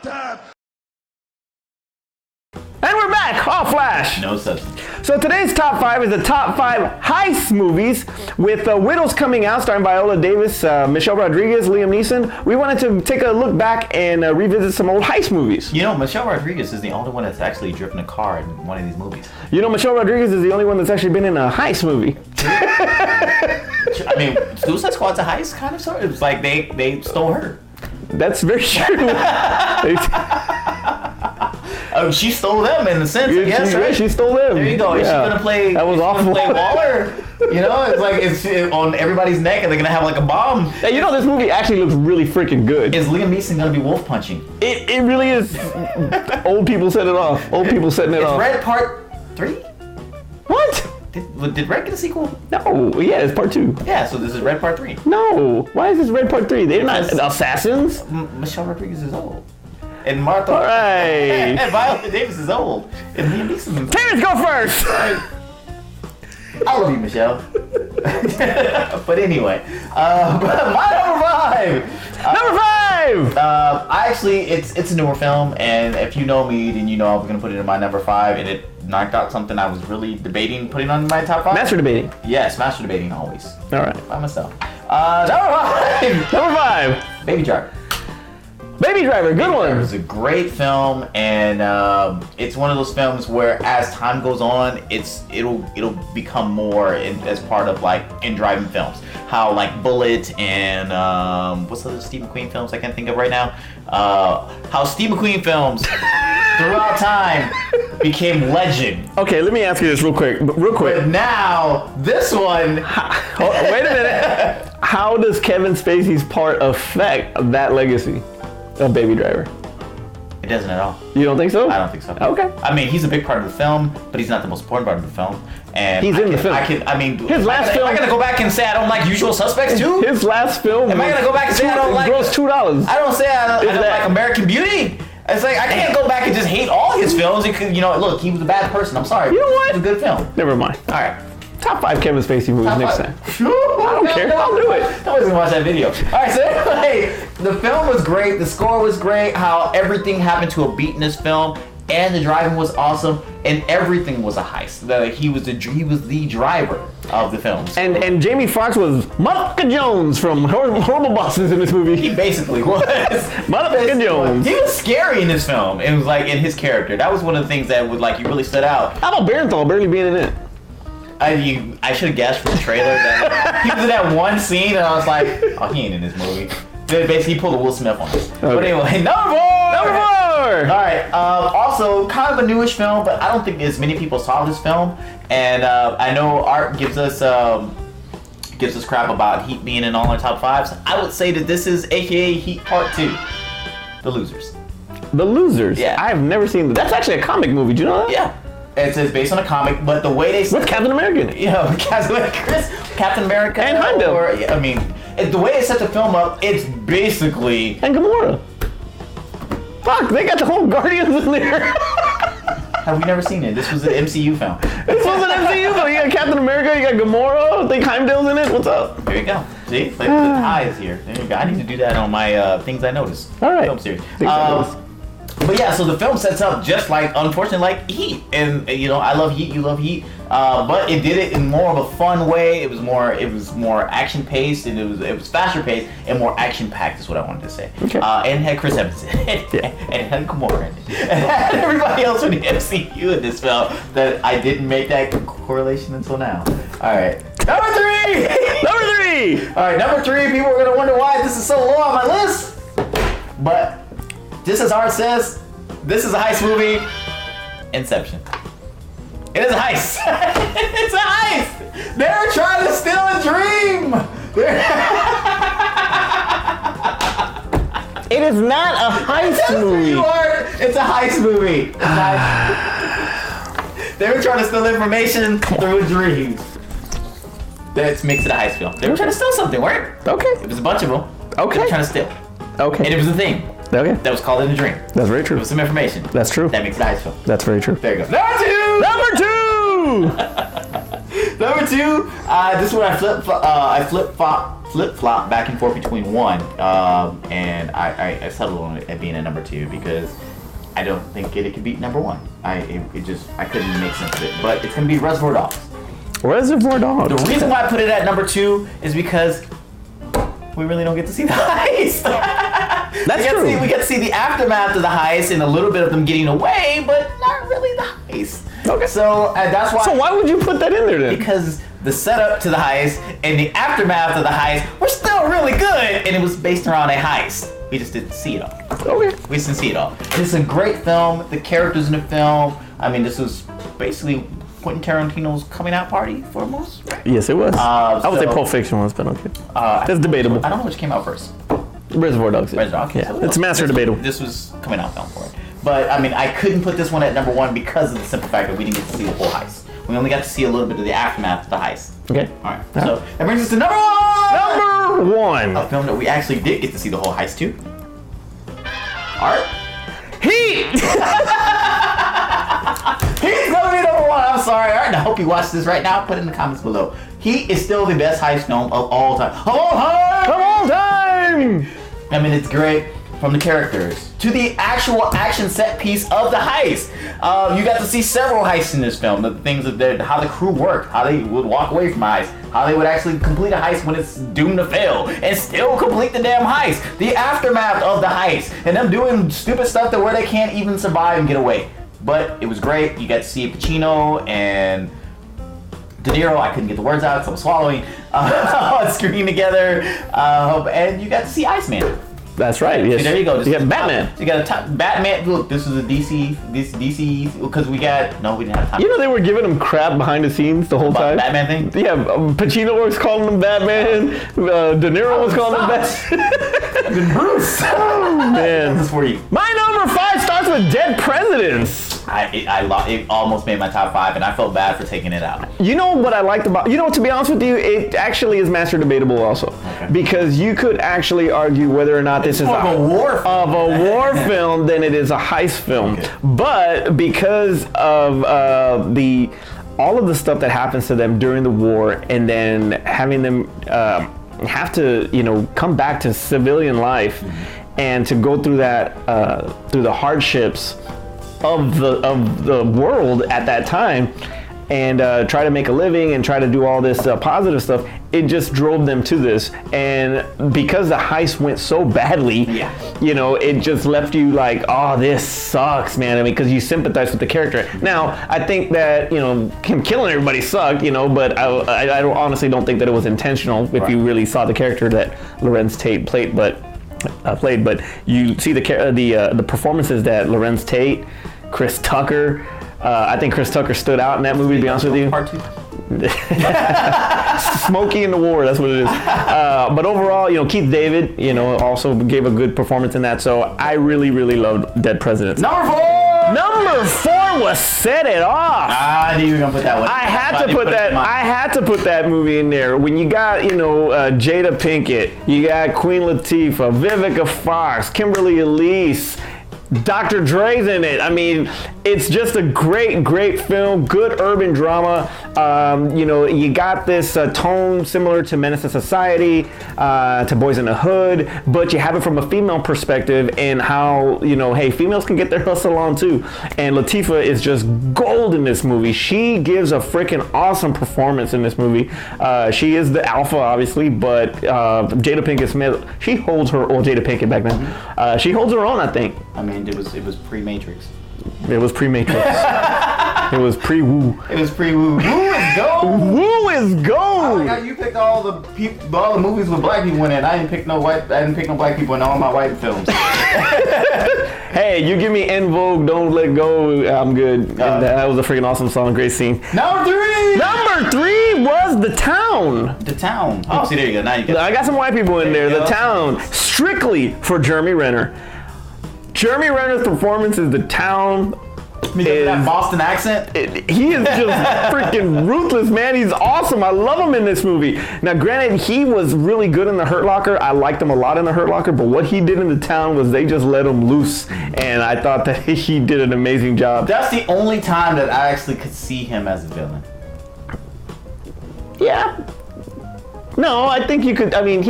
time. And we're back, all flash. No substance. So today's top 5 is the top 5 heist movies with Widows coming out, starring Viola Davis, Michelle Rodriguez, Liam Neeson. We wanted to take a look back and revisit some old heist movies. You know, Michelle Rodriguez is the only one that's actually driven a car in one of these movies. You know, Michelle Rodriguez is the only one that's actually been in a heist movie. I mean, Suicide Squad's a heist, kind of, sort of. It was like they stole her. That's very true. She stole them in the sense. Yes, right? She stole them. There you go. Yeah. Is she gonna play? That was awful. Play Waller. You know, it's like it's on everybody's neck, and they're gonna have like a bomb. Hey, you know this movie actually looks really freaking good. Is Liam Neeson gonna be wolf punching? It really is. Old people set it off. Old people setting it off. Red Part 3? What? Did Red get a sequel? No. Yeah, it's part 2. Yeah, so this is Red Part 3. No. Why is this Red Part 3? They're not assassins. Michelle Rodriguez is old. And Martha. All right. And Viola Davis is old. And Liam Neeson. Terrence, go first. I love you, Michelle. But anyway, my number 5. Number 5. Actually, it's a newer film, and if you know me, then you know I was gonna put it in my number 5, and it knocked out something I was really debating putting on my top 5. Master debating. Yes, master debating always. All right. By myself. Number 5. Number 5. Baby Driver. Baby Driver, good one. It was a great film, and it's one of those films where, as time goes on, it'll become more as part of like in driving films. How like Bullet and what's the other Steve McQueen films I can't think of right now. How Steve McQueen films throughout time became legend. Okay, let me ask you this real quick. But now this one. Wait a minute. How does Kevin Spacey's part affect that legacy of Baby Driver? It doesn't at all. You don't think so? I don't think so. Okay. I mean, he's a big part of the film, but he's not the most important part of the film. And he's in the film. His last film. Am I gonna go back and say I don't like Usual Suspects too? His last film. Am I gonna go back and say I don't like? Grossed $2. I don't say I don't like American Beauty. It's like I can't go back and just hate all his films. You know, look, he was a bad person. I'm sorry. You know what? It was a good film. Never mind. All right. Top 5 Kevin Spacey movies Top next 5. time. I don't care. I'll do it. Nobody's gonna watch that video. All right, so anyway, the film was great. The score was great. How everything happened to a beat in this film, and the driving was awesome, and everything was a heist. He was the driver of the film. And Jamie Foxx was Motherfucker Jones from Horrible Bosses in this movie. He basically was. Motherfucker Jones. He was scary in this film. It was like in his character. That was one of the things that would like you really stood out. How about Barenthal barely being in it? I should have guessed from the trailer that he was in that one scene, and I was like, oh, he ain't in this movie. Then basically, he pulled a Will Smith on us. Okay. But anyway, number 4. Number 4. All right. Also, kind of a newish film, but I don't think as many people saw this film. And I know Art gives us crap about Heat being in all our top 5s. I would say that this is AKA Heat Part 2, The Losers. The Losers. Yeah. I have never seen that. That's actually a comic movie. Do you know that? Yeah. It's based on a comic, but the way they... With Captain America in it. You know, Captain America. And Heimdall. I mean, the way they set the film up, it's basically... And Gamora. Fuck, they got the whole Guardians in there. Have we never seen it? This was an MCU film. This was an MCU film. You got Captain America, you got Gamora. I think Heimdall's in it. What's up? There you go. See? Like, the ties here. There you go. I need to do that on my Things I Noticed. All right. Film series. But yeah, so the film sets up just like, unfortunately, like Heat. And, you know, I love Heat, you love Heat. But it did it in more of a fun way. It was more action paced, and it was faster paced and more action packed is what I wanted to say. Okay. And it had Chris Evans in it. Yeah. And it had Gamora in it. And it had everybody else from the MCU in this film that I didn't make that correlation until now. Alright. Number 3! Number 3! Alright, number 3, people are gonna wonder why this is so low on my list. But just as Art says, this is a heist movie. Inception. It is a heist. It's a heist. They're trying to steal a dream. It is not a heist movie. You are. It's a heist movie. It's a heist. They were trying to steal information through a dream. That makes it a heist film. They were trying to steal something, right? Okay. It was a bunch of them. Okay. They were trying to steal. Okay. And it was a thing. Okay. That was called in a dream. That's very It true. was some information. That's true. That makes it a heist film. That's very true. There you go. Number 2! Number 2! Number 2, this is where I flip flop back and forth between 1, and I settled on it at being a number 2 because I don't think it could beat number 1. I couldn't make sense of it, but it's gonna be Reservoir Dogs. Reservoir Dogs. The reason why I put it at number 2 is because we really don't get to see the heist. That's true. We get to see the aftermath of the heist and a little bit of them getting away, but not really the heist. Okay. So that's why. So why would you put that in there then? Because the setup to the heist and the aftermath of the heist were still really good, and it was based around a heist. We just didn't see it all. Okay. We just didn't see it all. It's a great film. The characters in the film. I mean, this was basically Quentin Tarantino's coming out party for most. Right? Yes, it was. I would say Pulp Fiction was, but okay. That's debatable. I don't know which came out first. Reservoir Dogs. Reservoir Dogs. Yeah, So it's master debatable. This was coming out film for it. But I mean, I couldn't put this one at number 1 because of the simple fact that we didn't get to see the whole heist. We only got to see a little bit of the aftermath of the heist. Okay. All right. So that brings us to number 1. Number 1. A film that we actually did get to see the whole heist too. Art. Heat. He's gonna be number 1. I'm sorry, Art. And I hope you watch this right now. Put it in the comments below. Heat is still the best heist film of all time. Of all time. Of all time. I mean, it's great from the characters to the actual action set piece of the heist. You got to see several heists in this film. The things of how the crew worked, how they would walk away from heist, how they would actually complete a heist when it's doomed to fail, and still complete the damn heist. The aftermath of the heist, and them doing stupid stuff to where they can't even survive and get away. But it was great. You got to see Pacino and De Niro. I couldn't get the words out because I was swallowing on screen together, and you got to see Iceman. That's right. Yes. See, there you go. You got Batman. You got a top Batman. Look, this is a DC. This DC because we didn't have time. You know they were giving him crap behind the scenes the whole time. Batman thing. Yeah, Pacino was calling him Batman. De Niro was calling him Batman. Bruce. Oh man. This is for you. My number 5 starts with Dead Presidents. It almost made my top 5, and I felt bad for taking it out. You know what I liked about, to be honest with you, it actually is master debatable also. Okay. Because you could actually argue whether or not this is a war film than it is a heist film. Okay. But because of all of the stuff that happens to them during the war, and then having them have to, come back to civilian life, and to go through that, through the hardships of the world at that time, and try to make a living and try to do all this positive stuff, it just drove them to this. And because the heist went so badly, it just left you like, oh, this sucks, man. I mean, because you sympathize with the character. Now, I think that, him killing everybody sucked, but I honestly don't think that it was intentional if you really saw the character that Larenz Tate played, but you see the performances that Larenz Tate, Chris Tucker. I think Chris Tucker stood out in that movie, to be honest with you. Part 2. Smokey in the War, that's what it is. But overall, Keith David, also gave a good performance in that. So I really, really loved Dead Presidents. Number 4. Number 4 was Set It Off. I knew you were gonna put that one. I had to put that movie in there. When you got, Jada Pinkett, you got Queen Latifah, Vivica Fox, Kimberly Elise, Dr. Dre's in it. I mean, it's just a great, great film. Good urban drama. You got this tone similar to Menace to Society, to Boys in the Hood, but you have it from a female perspective and how, hey, females can get their hustle on too. And Latifah is just gold in this movie. She gives a freaking awesome performance in this movie. She is the alpha, obviously, but Jada Pinkett Smith, she holds her, Jada Pinkett back then, she holds her own, I think. I mean, it was pre-Matrix. It was pre-Matrix. It was pre-Woo. It was pre-Woo. Woo is gold. Woo is gold. You picked all the movies with black people in it. I didn't pick no black people in all my white films. Hey, you give me En Vogue, Don't Let Go, I'm good. That was a freaking awesome song, great scene. Number 3. Number 3 was The Town. The Town. Oh, see, there you go. Now you get. I got some white people in there. The Town, strictly for Jeremy Renner. Jeremy Renner's performance is The Town. That Boston accent? He is just freaking ruthless, man. He's awesome. I love him in this movie. Now, granted, he was really good in The Hurt Locker. I liked him a lot in The Hurt Locker, but what he did in The Town was they just let him loose, and I thought that he did an amazing job. That's the only time that I actually could see him as a villain. Yeah. No, I think you could. I mean,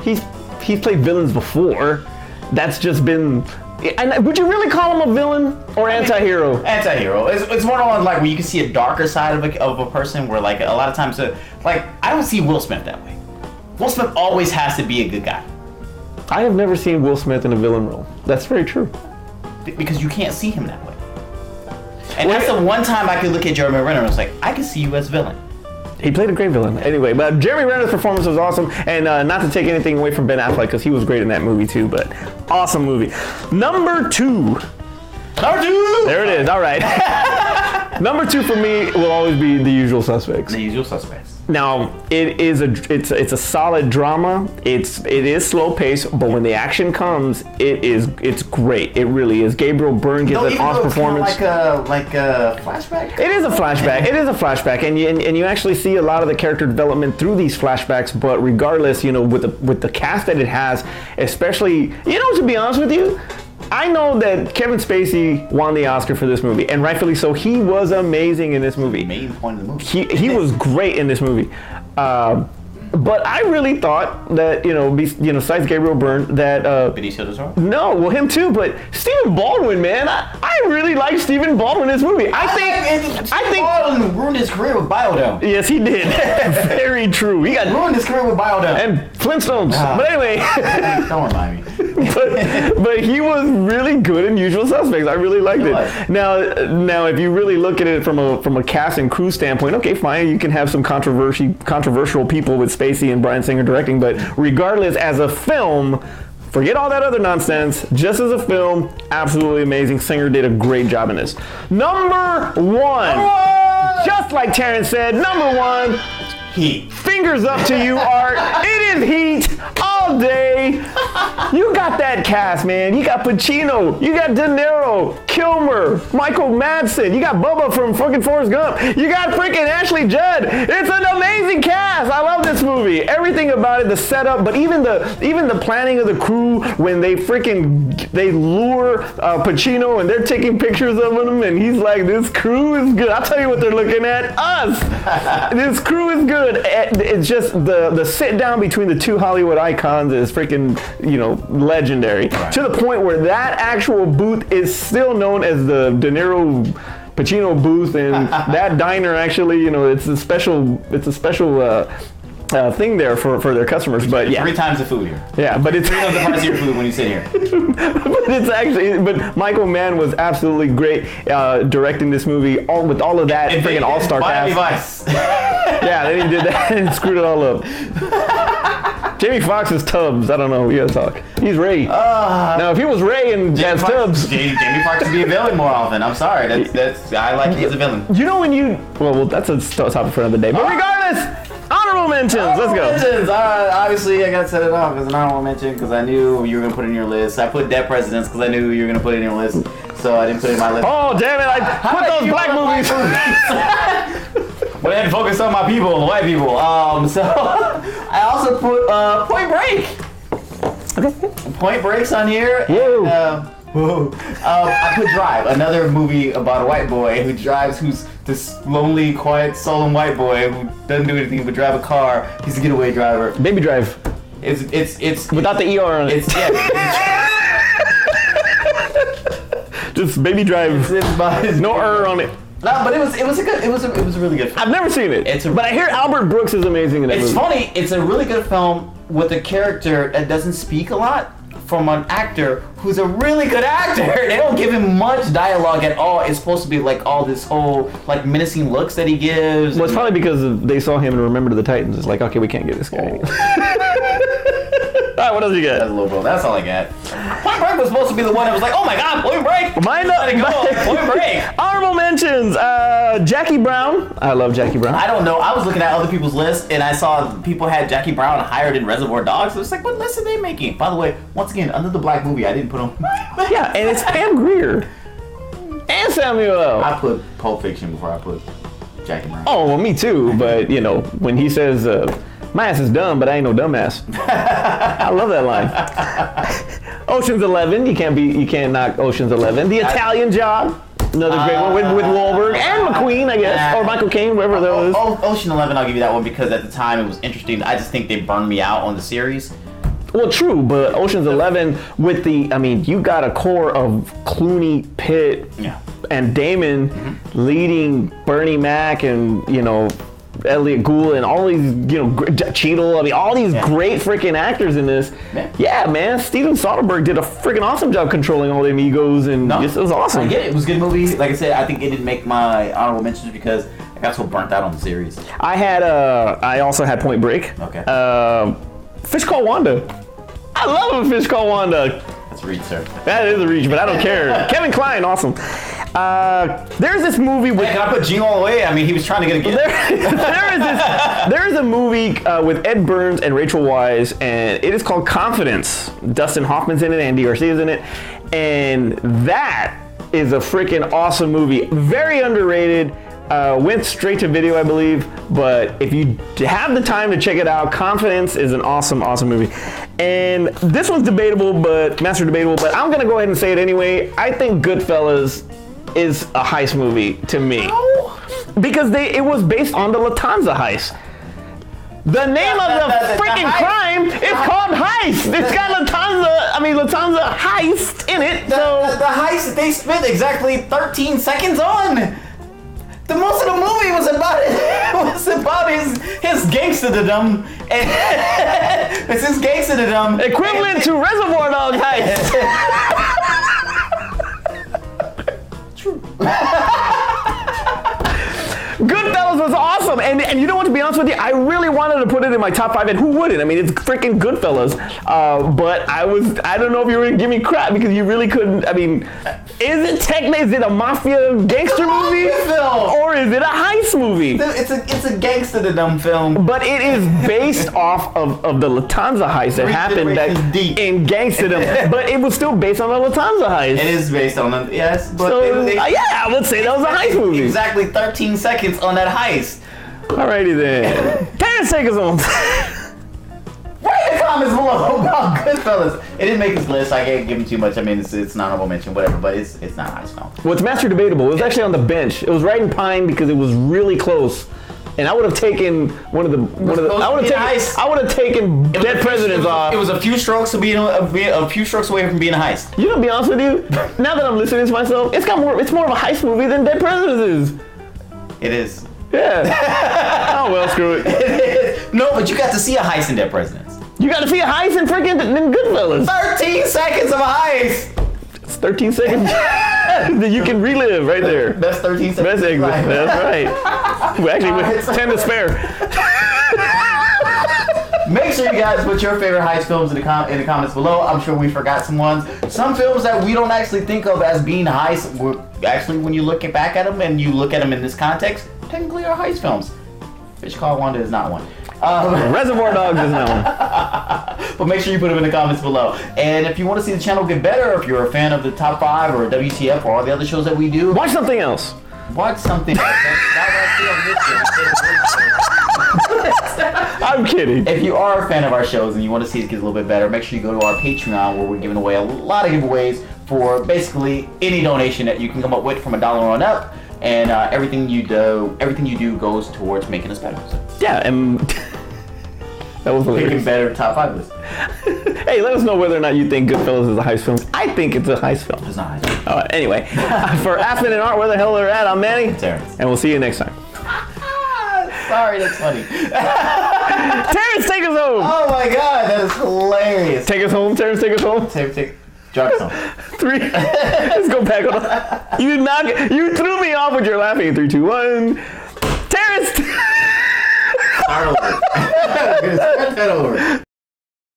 he's played villains before. That's just been. And would you really call him a villain or anti-hero? Anti-hero. It's more on like where you can see a darker side of a person. Where like a lot of times, like I don't see Will Smith that way. Will Smith always has to be a good guy. I have never seen Will Smith in a villain role. That's very true. Because you can't see him that way. And that's the one time I could look at Jeremy Renner and was like, I can see you as villain. He played a great villain. Anyway, but Jeremy Renner's performance was awesome. And not to take anything away from Ben Affleck, because he was great in that movie too, but awesome movie. Number two. There it is. All right. Number 2 for me will always be The Usual Suspects. The Usual Suspects. Now, it's a solid drama. It is slow paced, but when the action comes, it's great. It really is. Gabriel Byrne gives an awesome performance. Like a flashback. It is a flashback, and you actually see a lot of the character development through these flashbacks. But regardless, with the cast that it has, especially, to be honest with you, I know that Kevin Spacey won the Oscar for this movie, and rightfully so. He was amazing in this movie. The main point of the movie. He was great in this movie. But I really thought that, besides Gabriel Byrne, that... Benicio del Toro? No, well, him too, but Stephen Baldwin, man. I really like Stephen Baldwin in this movie. I think Baldwin ruined his career with Biodome. Yes, he did. Very true. He got ruined his career with Biodome. And Flintstones. But anyway. Don't remind me. but he was really good in Usual Suspects. I really liked it. Now, if you really look at it from a cast and crew standpoint, okay, fine, you can have some controversial people with Spacey and Bryan Singer directing, but regardless, as a film, forget all that other nonsense. Just as a film, absolutely amazing. Singer did a great job in this. Number one. Just like Terrence said, number 1. Heat. Fingers up to you, Art. It is Heat all day. You got that cast, man. You got Pacino. You got De Niro, Kilmer, Michael Madsen. You got Bubba from fucking Forrest Gump. You got freaking Ashley Judd. It's an amazing cast. I love this movie. Everything about it, the setup, but even the planning of the crew when they lure Pacino and they're taking pictures of him and he's like, this crew is good. I'll tell you what they're looking at. Us. This crew is good. It's just the sit down between the two Hollywood icons is freaking, legendary. Right. To the point where that actual booth is still known as the De Niro Pacino booth, and that diner actually, it's a special thing there for their customers. But yeah, 3 times the food here. Yeah, but it's 3 times the price of your food when you sit here. But Michael Mann was absolutely great directing this movie with all of that freaking all-star cast. Yeah, then he did that and screwed it all up. Jamie Foxx is Tubbs. I don't know. We gotta talk. He's Ray. Now, if he was Ray and that's Tubbs, Jamie Foxx should be a villain more often. I'm sorry. That's I like he's a villain. Well, that's a topic for another day. But regardless, honorable mentions. Let's go. Mentions. Obviously, I gotta set it off as an honorable mention because I knew you were gonna put it in your list. I put Dead Presidents because I knew you were gonna put it in your list, so I didn't put it in my list. Oh damn it! I put those black movies. But I had to focus on my people, the white people. So I also put Point Break. Okay. Point Break's on here. Whoa. I put Drive, another movie about a white boy who drives, who's this lonely, quiet, sullen white boy who doesn't do anything but drive a car. He's a getaway driver. Baby Drive. It's without the ER on it. Just Baby Drive. No on it. No, but it was a really good film. I've never seen it. But I hear Albert Brooks is amazing in that movie. It's funny. It's a really good film with a character that doesn't speak a lot from an actor who's a really good actor. They don't give him much dialogue at all. It's supposed to be like all this whole like menacing looks that he gives. Well, it's probably because they saw him and Remember the Titans. It's like, okay, we can't get this guy. All right, what else you got? That's a little bro. That's all I got. Point Break was supposed to be the one that was like, oh my god, Point Break. Point Break. Honorable mentions. Jackie Brown. I love Jackie Brown. I don't know. I was looking at other people's lists and I saw people had Jackie Brown hired in Reservoir Dogs. So it's like, what list are they making? By the way, once again, under the black movie, I didn't put on. Yeah, and it's Pam Grier and Samuel L. I put Pulp Fiction before I put Jackie Brown. Oh, well, me too. But when he says. My ass is dumb, but I ain't no dumbass. I love that line. Ocean's 11, you can't knock Ocean's 11. The Italian Job. Another great one with Wahlberg and McQueen, I guess, or Michael Caine, whoever that was. Ocean 11, I'll give you that one because at the time it was interesting. I just think they burned me out on the series. Well, true, but Ocean's 11 with you got a core of Clooney, Pitt, and Damon leading Bernie Mac and, Elliot Gould and all these, Cheadle. All these great freaking actors in this. Man. Yeah, man. Steven Soderbergh did a freaking awesome job controlling all them egos, and it was awesome. I get it. It was a good movie. Like I said, I think it didn't make my honorable mentions because I got so burnt out on the series. I also had Point Break. Okay. Fish Called Wanda. I love A Fish Called Wanda. That's a reach, sir. That is a reach, but I don't care. Kevin Kline, awesome. There's this movie with. Hey, can I put Gene all the way? I mean, he was trying to get a gift. There is a movie with Ed Burns and Rachel Weisz, and it is called Confidence. Dustin Hoffman's in it, Andy Garcia's in it, and that is a freaking awesome movie. Very underrated. Went straight to video, I believe, but if you have the time to check it out, Confidence is an awesome, awesome movie. And this one's debatable, but I'm gonna go ahead and say it anyway. I think Goodfellas is a heist movie to me. Because it was based on the Lufthansa heist. The name of the freaking crime is called Heist. It's got Lufthansa heist in it. The heist that they spent exactly 13 seconds on. The most of the movie was about his gangsterdom. It's his gangsterdom. Equivalent to Reservoir Dogs heist. True. Goodfellas was awesome, and you know what? To be honest with you, I really wanted to put it in my top 5, and who wouldn't? I mean, it's freaking Goodfellas. But I don't know if you were gonna give me crap because you really couldn't. I mean, is it a mafia gangster movie, or is it a heist movie? It's a gangsterdom film, but it is based off of the Lufthansa heist that happened in gangsterdom. But it was still based on the Lufthansa heist. It is based on the But I would say that was a heist movie. Exactly 13 seconds on that heist. Alrighty then. Terrence, take us home. Write in the comments below about Goodfellas. It didn't make his list. I can't give him too much. I mean, it's an honorable mention, whatever. But it's not a heist film. Well, it's master debatable. It was actually on the bench. It was right in Pine because it was really close. And I would have taken I would have taken Dead Presidents off. It was a few strokes away from being a heist. You know, to be honest with you, now that I'm listening to myself, it's more of a heist movie than Dead Presidents is. It is. Yeah. Oh well, screw it. It is. No, but you got to see a heist in Dead Presidents. You got to see a heist in freaking Goodfellas. 13 seconds of a heist. It's 13 seconds that you can relive right there. That's 13 seconds. Best exit. That's right. We actually 10 to spare. Make sure you guys put your favorite heist films in the comments below. I'm sure we forgot some ones. Some films that we don't actually think of as being heists, actually when you look back at them and you look at them in this context, technically are heist films. Fish Called Wanda is not one. Reservoir Dogs is not one. But make sure you put them in the comments below. And if you want to see the channel get better, if you're a fan of the Top 5 or WTF or all the other shows that we do, watch something else. Watch something else. I'm kidding. If you are a fan of our shows and you want to see it get a little bit better, make sure you go to our Patreon where we're giving away a lot of giveaways for basically any donation that you can come up with from $1 on up. And everything you do goes towards making us better. So. Yeah, and that was making better top 5 list. Hey, let us know whether or not you think Goodfellas is a heist film. I think it's a heist film. It's not a heist film. All right, anyway, for Afton and Art, where the hell they're at, I'm Manny. Terrence. And we'll see you next time. Sorry, that's funny. Terrence, take us home. Oh my God, that is hilarious. Take us home, Terrence. Take us home. Take. Drop us home. 3. Let's go back on. You threw me off with your laughing. 3, 2, 1. Terrence. Start over. Start that over.